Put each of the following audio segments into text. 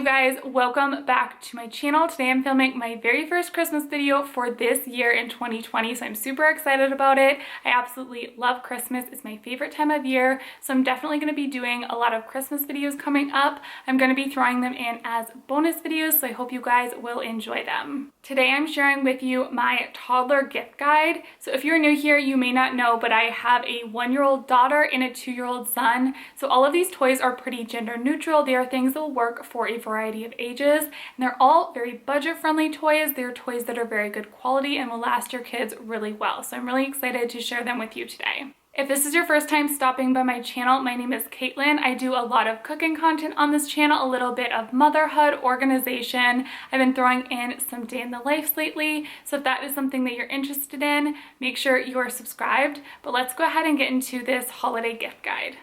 guys, welcome back to my channel. Today I'm filming my very first Christmas video for this year in 2020, so I'm super excited about it. I absolutely love Christmas. It's my favorite time of year, so I'm definitely going to be doing a lot of Christmas videos coming up. I'm going to be throwing them in as bonus videos, so I hope you guys will enjoy them. Today I'm sharing with you my toddler gift guide. So if you're new here, you may not know, but I have a 1-year-old daughter and a 2-year-old son. So all of these toys are pretty gender neutral. They are things that will work for a variety of ages, and they're all very budget friendly toys. They're toys that are very good quality and will last your kids really well. So I'm really excited to share them with you today. If this is your first time stopping by my channel, my name is Caitlin. I do a lot of cooking content on this channel, a little bit of motherhood, organization. I've been throwing in some day in the life lately. So if that is something that you're interested in, make sure you are subscribed. But let's go ahead and get into this holiday gift guide.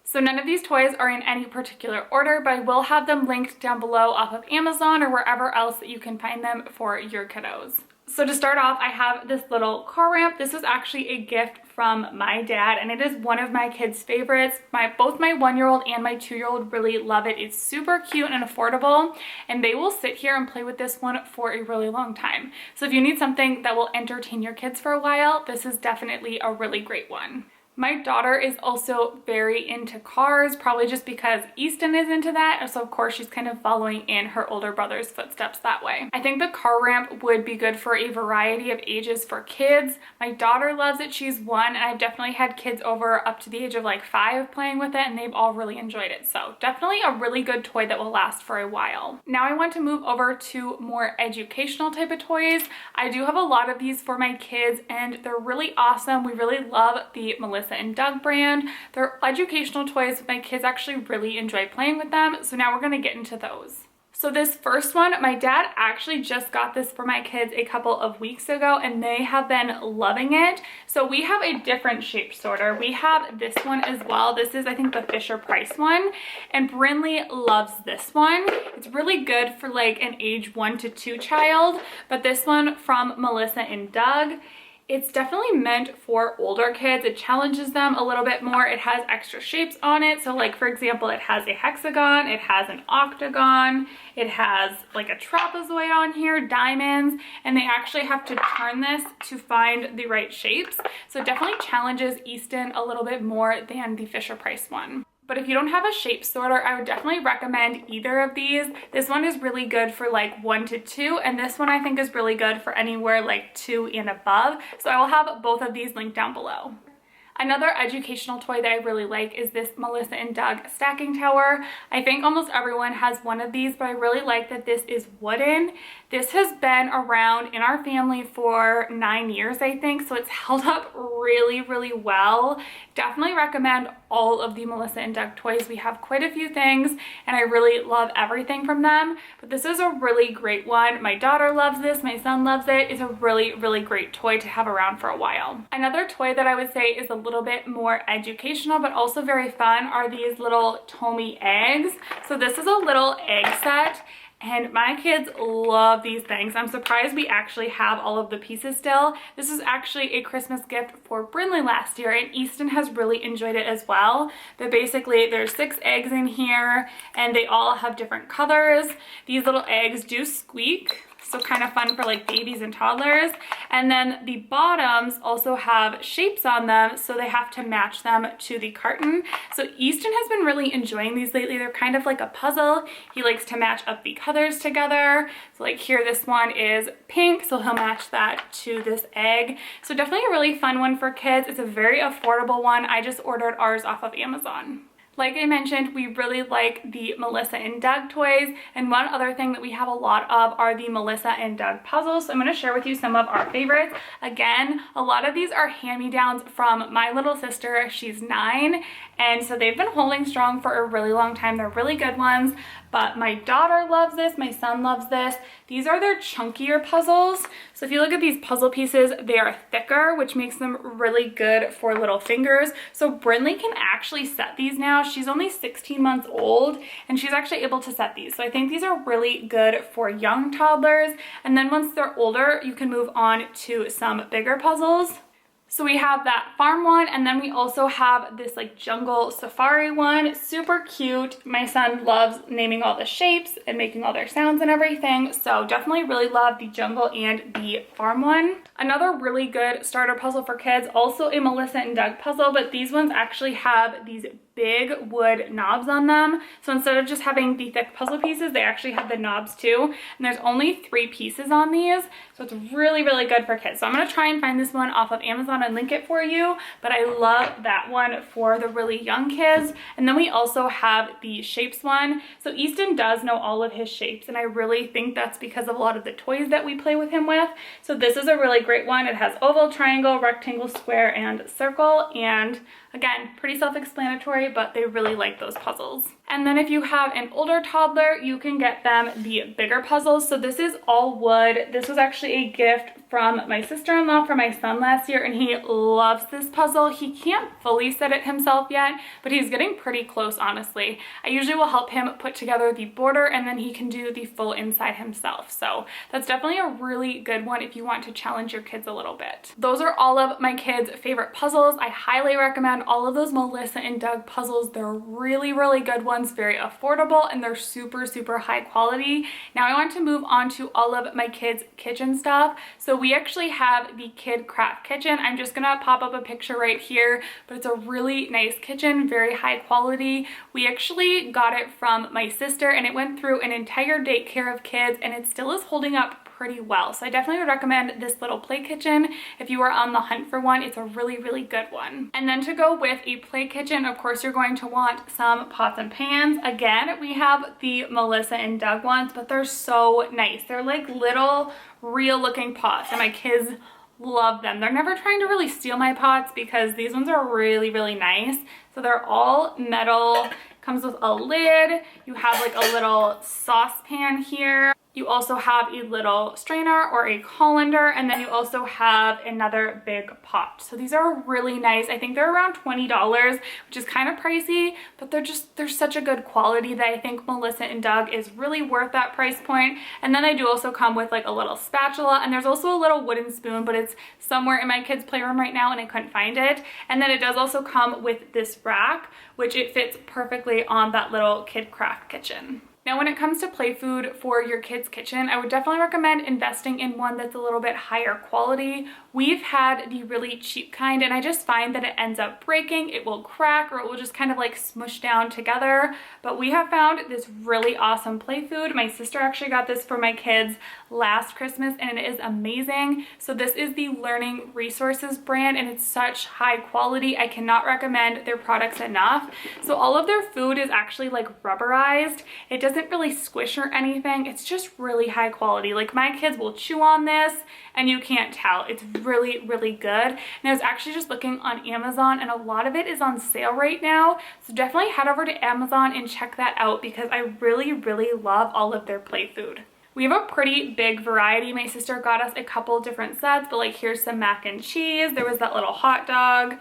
So none of these toys are in any particular order, but I will have them linked down below off of Amazon or wherever else that you can find them for your kiddos. So to start off, I have this little car ramp. This was actually a gift from my dad, and it is one of my kids' favorites. Both my 1-year-old and my 2-year-old really love it. It's super cute and affordable, and they will sit here and play with this one for a really long time. So if you need something that will entertain your kids for a while, this is definitely a really great one. My daughter is also very into cars, probably just because Easton is into that. So of course she's kind of following in her older brother's footsteps that way. I think the car ramp would be good for a variety of ages for kids. My daughter loves it. She's 1, and I've definitely had kids over up to the age of like 5 playing with it, and they've all really enjoyed it. So definitely a really good toy that will last for a while. Now I want to move over to more educational type of toys. I do have a lot of these for my kids, and they're really awesome. We really love the Melissa and Doug brand. They're educational toys. My kids actually really enjoy playing with them, so now we're going to get into those. So this first one, my dad actually just got this for my kids a couple of weeks ago, and they have been loving it. So we have a different shape sorter. We have this one as well. This is, I think, the Fisher Price one, and Brinley loves this one. It's really good for like an age 1 to 2 child, but this one from Melissa and Doug, it's definitely meant for older kids. It challenges them a little bit more. It has extra shapes on it. So like, for example, it has a hexagon, it has an octagon, it has like a trapezoid on here, diamonds, and they actually have to turn this to find the right shapes. So it definitely challenges Easton a little bit more than the Fisher Price one. But if you don't have a shape sorter, I would definitely recommend either of these. This one is really good for like 1 to 2, and this one I think is really good for anywhere like 2 and above. So I will have both of these linked down below. Another educational toy that I really like is this Melissa and Doug stacking tower. I think almost everyone has one of these, but I really like that this is wooden. This has been around in our family for 9 years, I think, so it's held up really, really well. Definitely recommend all of the Melissa and Doug toys. We have quite a few things, and I really love everything from them, but this is a really great one. My daughter loves this, my son loves it. It's a really, really great toy to have around for a while. Another toy that I would say is a little bit more educational but also very fun are these little Tomy eggs. So this is a little egg set, and my kids love these things. I'm surprised we actually have all of the pieces still. This is actually a Christmas gift for Brinley last year, and Easton has really enjoyed it as well. But basically there's 6 eggs in here, and they all have different colors. These little eggs do squeak, so kind of fun for like babies and toddlers. And then the bottoms also have shapes on them, so they have to match them to the carton. So Easton has been really enjoying these lately. They're kind of like a puzzle. He likes to match up the colors together. So like here, this one is pink, so he'll match that to this egg. So definitely a really fun one for kids. It's a very affordable one. I just ordered ours off of Amazon. Like I mentioned, we really like the Melissa and Doug toys, and one other thing that we have a lot of are the Melissa and Doug puzzles. So I'm going to share with you some of our favorites. Again, a lot of these are hand-me-downs from my little sister. She's 9, and so they've been holding strong for a really long time. They're really good ones, but my daughter loves this, my son loves this. These are their chunkier puzzles. So if you look at these puzzle pieces, they are thicker, which makes them really good for little fingers. So Brinley can actually set these now. She's only 16 months old, and she's actually able to set these. So I think these are really good for young toddlers. And then once they're older, you can move on to some bigger puzzles. So we have that farm one, and then we also have this like jungle safari one. Super cute. My son loves naming all the shapes and making all their sounds and everything. So definitely really love the jungle and the farm one. Another really good starter puzzle for kids, also a Melissa and Doug puzzle, but these ones actually have these big wood knobs on them. So instead of just having the thick puzzle pieces, they actually have the knobs too. And there's only 3 pieces on these. So it's really, really good for kids. So I'm gonna try and find this one off of Amazon and link it for you. But I love that one for the really young kids. And then we also have the shapes one. So Easton does know all of his shapes. And I really think that's because of a lot of the toys that we play with him with. So this is a really great one. It has oval, triangle, rectangle, square, and circle. And again, pretty self-explanatory, but they really like those puzzles. And then if you have an older toddler, you can get them the bigger puzzles. So this is all wood. This was actually a gift from my sister-in-law for my son last year, and he loves this puzzle. He can't fully set it himself yet, but he's getting pretty close, honestly. I usually will help him put together the border, and then he can do the full inside himself. So that's definitely a really good one if you want to challenge your kids a little bit. Those are all of my kids' favorite puzzles. I highly recommend all of those Melissa and Doug puzzles. They're really, really good ones, very affordable, and they're super, super high quality. Now I want to move on to all of my kids' kitchen stuff. So we actually have the Kid Craft Kitchen. I'm just gonna pop up a picture right here, but it's a really nice kitchen, very high quality. We actually got it from my sister, and it went through an entire daycare of kids, and it still is holding up pretty well. So I definitely would recommend this little play kitchen if you are on the hunt for one. It's a really, really good one. And then to go with a play kitchen, of course, you're going to want some pots and pans. Again, we have the Melissa and Doug ones, but they're so nice. They're like little real looking pots, and my kids love them. They're never trying to really steal my pots because these ones are really, really nice. So they're all metal, comes with a lid. You have like a little saucepan here. You also have a little strainer or a colander, and then you also have another big pot. So these are really nice. I think they're around $20, which is kind of pricey, but they're such a good quality that I think Melissa and Doug is really worth that price point. And then they do also come with like a little spatula, and there's also a little wooden spoon, but it's somewhere in my kids' playroom right now and I couldn't find it. And then it does also come with this rack, which it fits perfectly on that little Kid Craft Kitchen. Now, when it comes to play food for your kids' kitchen, I would definitely recommend investing in one that's a little bit higher quality. We've had the really cheap kind, and I just find that it ends up breaking. It will crack, or it will just kind of like smush down together. But we have found this really awesome play food. My sister actually got this for my kids last Christmas, and it is amazing. So this is the Learning Resources brand, and it's such high quality. I cannot recommend their products enough. So all of their food is actually like rubberized. It doesn't really squish or anything. It's just really high quality. Like my kids will chew on this and you can't tell. It's really, really good. And I was actually just looking on Amazon, and a lot of it is on sale right now. So definitely head over to Amazon and check that out because I really, really love all of their play food. We have a pretty big variety. My sister got us a couple different sets, but like here's some mac and cheese. There was that little hot dog.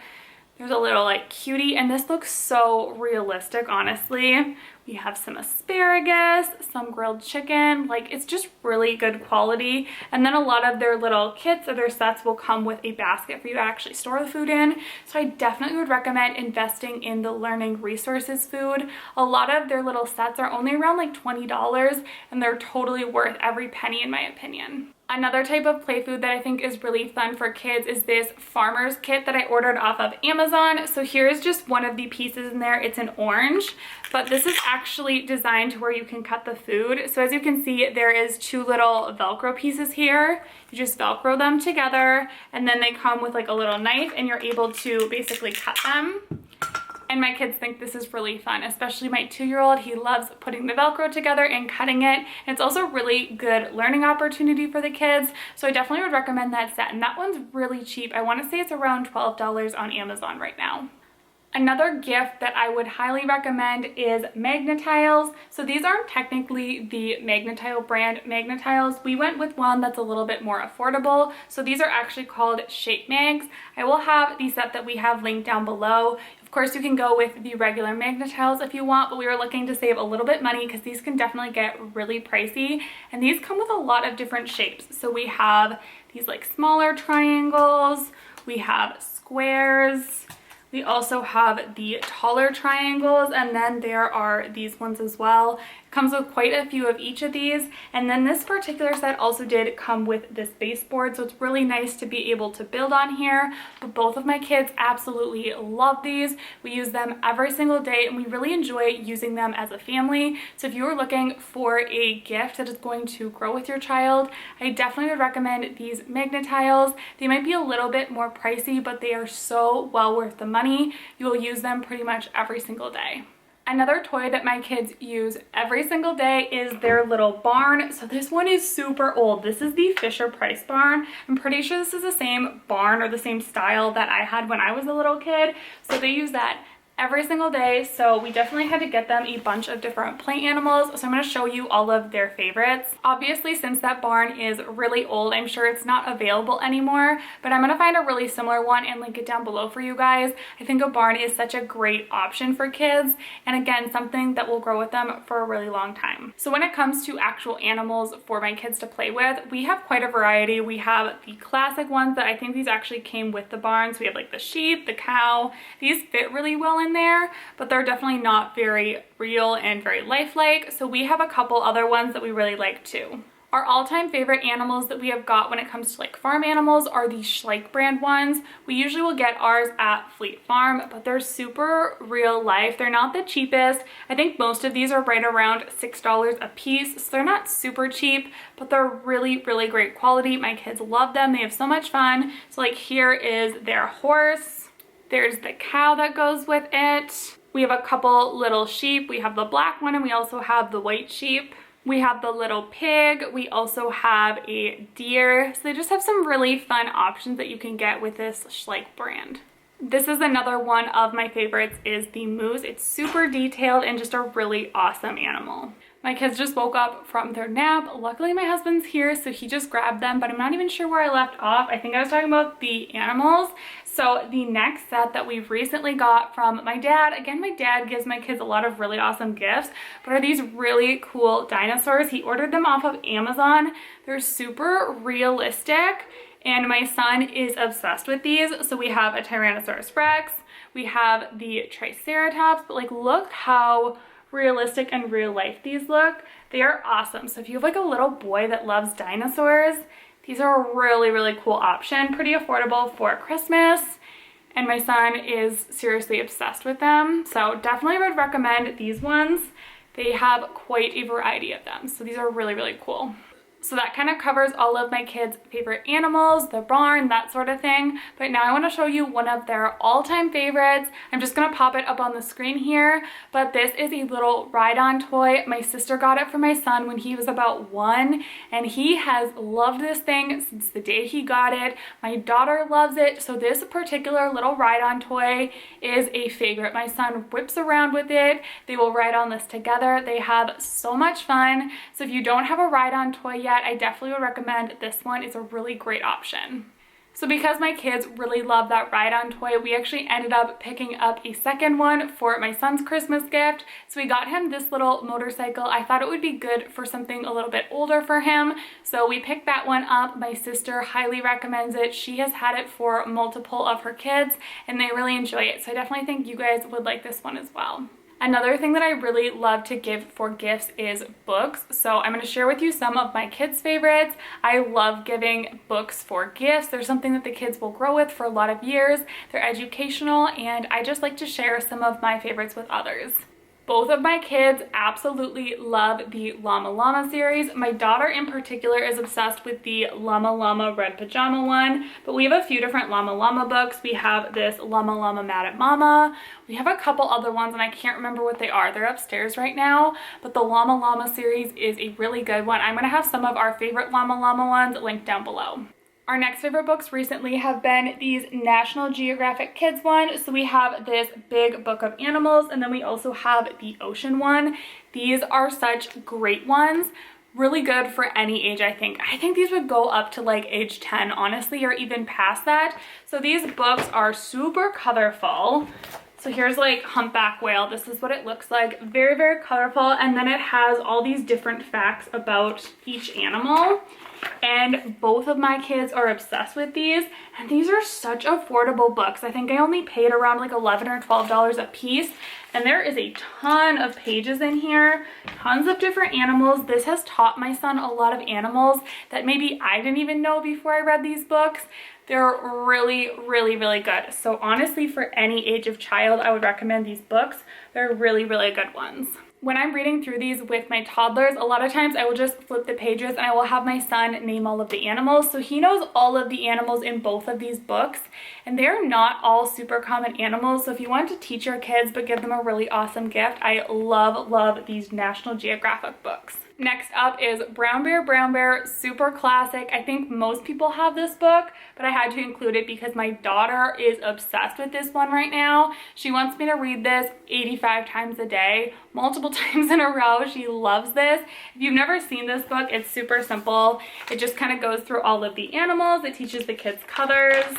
There's a little like cutie, and this looks so realistic, honestly. We have some asparagus, some grilled chicken. Like, it's just really good quality. And then a lot of their little kits or their sets will come with a basket for you to actually store the food in. So I definitely would recommend investing in the Learning Resources food. A lot of their little sets are only around like $20, and they're totally worth every penny in my opinion. Another type of play food that I think is really fun for kids is this farmer's kit that I ordered off of Amazon. So here's just one of the pieces in there. It's an orange, but this is actually designed to where you can cut the food. So as you can see, there is 2 little Velcro pieces here. You just Velcro them together, and then they come with like a little knife, and you're able to basically cut them. And my kids think this is really fun, especially my 2-year-old. He loves putting the Velcro together and cutting it. And it's also a really good learning opportunity for the kids. So I definitely would recommend that set. And that one's really cheap. I want to say it's around $12 on Amazon right now. Another gift that I would highly recommend is Magnetiles. So these aren't technically the Magnetile brand Magnetiles. We went with one that's a little bit more affordable. So these are actually called Shape Mags. I will have the set that we have linked down below. Of course, you can go with the regular Magnetiles if you want, but we were looking to save a little bit money because these can definitely get really pricey. And these come with a lot of different shapes. So we have these like smaller triangles. we have squares. We also have the taller triangles, and then there are these ones as well. It comes with quite a few of each of these, and then this particular set also did come with this baseboard, so it's really nice to be able to build on here. But both of my kids absolutely love these. We use them every single day, and we really enjoy using them as a family. So if you are looking for a gift that is going to grow with your child, I definitely would recommend these magnet tiles. They might be a little bit more pricey, but they are so well worth the money. You will use them pretty much every single day. Another toy that my kids use every single day is their little barn. So this one is super old. This is the Fisher-Price barn. I'm pretty sure this is the same barn or the same style that I had when I was a little kid. So they use that every single day, so we definitely had to get them a bunch of different plant animals. So I'm going to show you all of their favorites. Obviously, since that barn is really old, I'm sure it's not available anymore, but I'm going to find a really similar one and link it down below for you guys. I think a barn is such a great option for kids, and again, something that will grow with them for a really long time. So when it comes to actual animals for my kids to play with, we have quite a variety. We have the classic ones that I think these actually came with the barn. So we have like the sheep, the cow. These fit really well in there, but they're definitely not very real and very lifelike. So we have a couple other ones that we really like too. Our all-time favorite animals that we have got when it comes to like farm animals are the Schleich brand ones. We usually will get ours at Fleet Farm, but they're super real life. They're not the cheapest. I think most of these are right around $6 a piece, so they're not super cheap, but they're really, really great quality. My kids love them. They have so much fun. So like here is their horse. There's the cow that goes with it. We have a couple little sheep. We have the black one and we also have the white sheep. We have the little pig. We also have a deer. So they just have some really fun options that you can get with this Schleich brand. This is another one of my favorites, is the moose. It's super detailed and just a really awesome animal. My kids just woke up from their nap. Luckily my husband's here, so he just grabbed them, but I'm not even sure where I left off. I think I was talking about the animals. So the next set that we've recently got from my dad, again, my dad gives my kids a lot of really awesome gifts, but are these really cool dinosaurs. He ordered them off of Amazon. They're super realistic, and my son is obsessed with these. So we have a Tyrannosaurus Rex, we have the Triceratops, but like look how realistic and real life these look. They are awesome. So if you have like a little boy that loves dinosaurs, these are a really, really cool option. Pretty affordable for Christmas. And my son is seriously obsessed with them. So definitely would recommend these ones. They have quite a variety of them. So these are really, really cool. So that kind of covers all of my kids' favorite animals, the barn, that sort of thing. But now I want to show you one of their all-time favorites. I'm just going to pop it up on the screen here. But this is a little ride-on toy. My sister got it for my son when he was about 1, and he has loved this thing since the day he got it. My daughter loves it. So this particular little ride-on toy is a favorite. My son whips around with it. They will ride on this together. They have so much fun. So if you don't have a ride-on toy yet, I definitely would recommend this one. It's a really great option. So because my kids really love that ride-on toy, we actually ended up picking up a second one for my son's Christmas gift. So we got him this little motorcycle. I thought it would be good for something a little bit older for him. So we picked that one up. My sister highly recommends it. She has had it for multiple of her kids and they really enjoy it. So I definitely think you guys would like this one as well. Another thing that I really love to give for gifts is books. So I'm going to share with you some of my kids' favorites. I love giving books for gifts. They're something that the kids will grow with for a lot of years. They're educational, and I just like to share some of my favorites with others. Both of my kids absolutely love the Llama Llama series. My daughter in particular is obsessed with the Llama Llama Red Pajama one, but we have a few different Llama Llama books. We have this Llama Llama Mad at Mama. We have a couple other ones and I can't remember what they are. They're upstairs right now, but the Llama Llama series is a really good one. I'm going to have some of our favorite Llama Llama ones linked down below. Our next favorite books recently have been these National Geographic Kids one. So we have this big book of animals, and then we also have the ocean one. These are such great ones. Really good for any age, I think. I think these would go up to like age 10, honestly, or even past that. So these books are super colorful. So here's like humpback whale. This is what it looks like. Very, very colorful. And then it has all these different facts about each animal. and both of my kids are obsessed with these, and these are such affordable books. I think I only paid around like $11 or $12 a piece, and there is a ton of pages in here, tons of different animals. This has taught my son a lot of animals that maybe I didn't even know before I read these books. They're really, really, really good. So honestly, for any age of child, I would recommend these books. They're really, really good ones. When I'm reading through these with my toddlers, a lot of times I will just flip the pages and I will have my son name all of the animals. So he knows all of the animals in both of these books, and they're not all super common animals. So if you want to teach your kids but give them a really awesome gift, I love these National Geographic books. Next up is Brown Bear, super classic. I think most people have this book, but I had to include it because my daughter is obsessed with this one right now. She wants me to read this 85 times a day, multiple times in a row. She loves this. If you've never seen this book, it's super simple. It just kind of goes through all of the animals. It teaches the kids colors.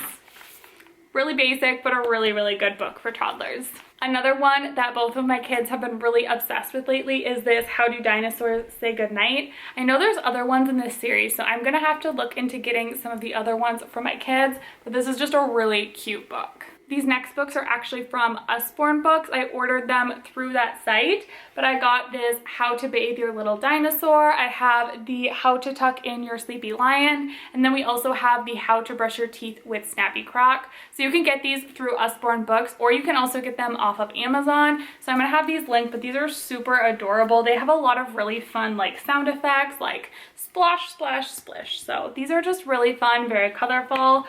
Really basic, but a really, really good book for toddlers. Another one that both of my kids have been really obsessed with lately is this How Do Dinosaurs Say Goodnight? I know there's other ones in this series, so I'm gonna have to look into getting some of the other ones for my kids, but this is just a really cute book. These next books are actually from Usborne Books. I ordered them through that site, but I got this How to Bathe Your Little Dinosaur. I have the How to Tuck in Your Sleepy Lion, and then we also have the How to Brush Your Teeth with Snappy Croc. So you can get these through Usborne Books, or you can also get them off of Amazon. So I'm gonna have these linked, but these are super adorable. They have a lot of really fun like sound effects like splosh, splash, splish. So these are just really fun, very colorful.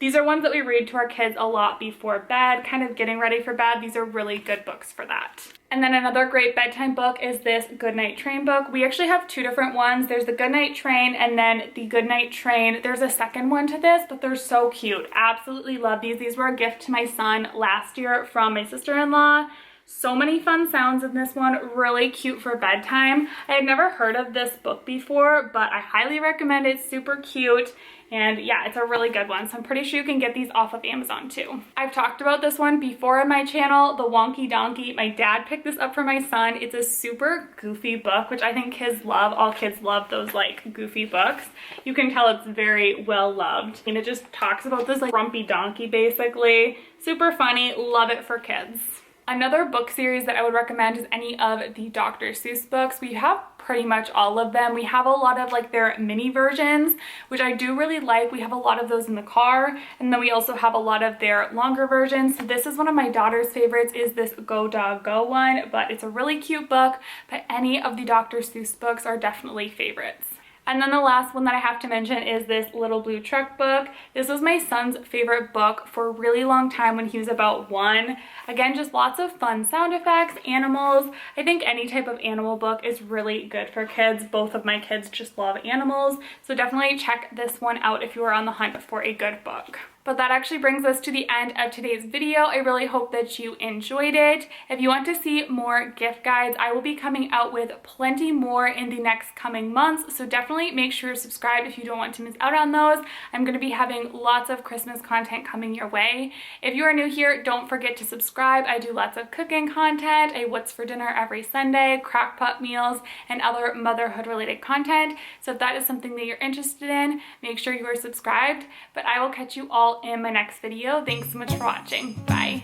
These are ones that we read to our kids a lot before bed, kind of getting ready for bed. These are really good books for that. And then another great bedtime book is this Goodnight Train book. We actually have two different ones. There's the Goodnight Train and then the Goodnight Train. There's a second one to this, but they're so cute. Absolutely love these. These were a gift to my son last year from my sister-in-law. So many fun sounds in this one, really cute for bedtime. I had never heard of this book before, but I highly recommend it. Super cute. And yeah, it's a really good one. So I'm pretty sure you can get these off of Amazon too. I've talked about this one before on my channel, The Wonky Donkey. My dad picked this up for my son. It's a super goofy book, which I think kids love. All kids love those like goofy books. You can tell it's very well loved. And it just talks about this like grumpy donkey basically. Super funny, love it for kids. Another book series that I would recommend is any of the Dr. Seuss books. We have pretty much all of them. We have a lot of like their mini versions, which I do really like. We have a lot of those in the car, and then we also have a lot of their longer versions. So this is one of my daughter's favorites, is this Go Dog Go one, but it's a really cute book, but any of the Dr. Seuss books are definitely favorites. And then the last one that I have to mention is this Little Blue Truck book. This was my son's favorite book for a really long time when he was about 1. Again, just lots of fun sound effects, animals. I think any type of animal book is really good for kids. Both of my kids just love animals. So definitely check this one out if you are on the hunt for a good book. But that actually brings us to the end of today's video. I really hope that you enjoyed it. If you want to see more gift guides, I will be coming out with plenty more in the next coming months. So definitely make sure to subscribe if you don't want to miss out on those. I'm going to be having lots of Christmas content coming your way. If you are new here, don't forget to subscribe. I do lots of cooking content, a what's for dinner every Sunday, crock pot meals, and other motherhood related content. So if that is something that you're interested in, make sure you are subscribed. But I will catch you all in my next video. Thanks so much for watching. Bye.